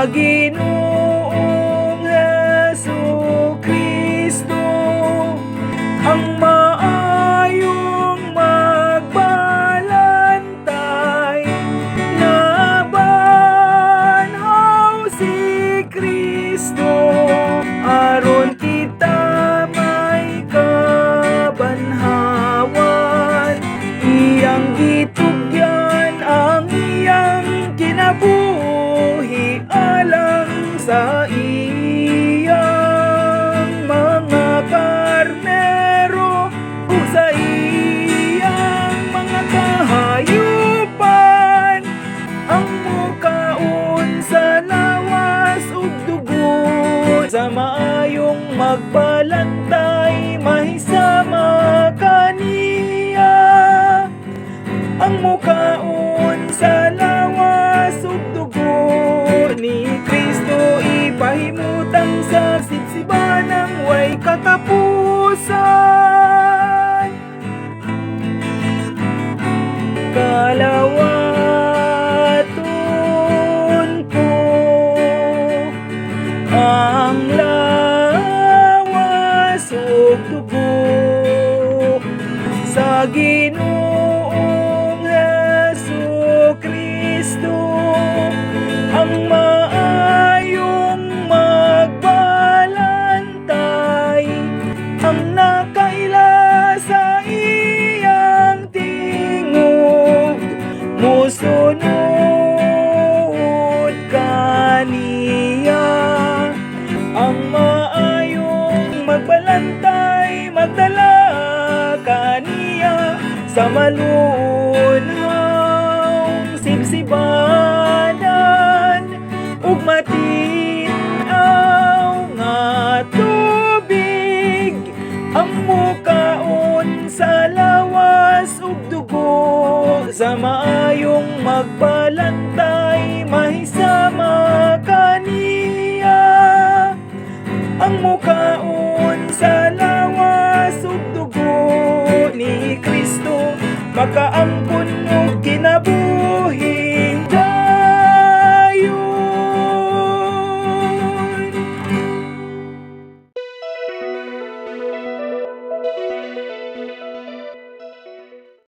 sa Ginoong Jesucristo, ang maayong magbalantay. Nabanhaw si Kristo, aron kita may kabanhawan. Iyang gitugyan ang iyang kinabuhi alang sa iyang mga karnero ug sa iyang mga kahayupan. Ang mukaon sa lawas ug dugo, sa maayong magbalantay mahisama kaniya. Ang mukaon sa lawas ug dugo ni Kristo, ipahimutang sa sipsibanang way katapusan. Kalawaton ko ang lawas ug dugo sa Ginoong Jesucristo, ang maayong magbalantay, ang nakaila sa iyang tingog, musunod kaniya. Ang maayong magbalantay, magdala kaniya sa malunhang sipsibanan ug matinaw nga tubig. Ang mukaon sa lawas ug dugo, sa maayong magbalantay mahisama kaniya. Ang mukaon sa lawas ug dugo ni Kristo, makaampun og kinabuhi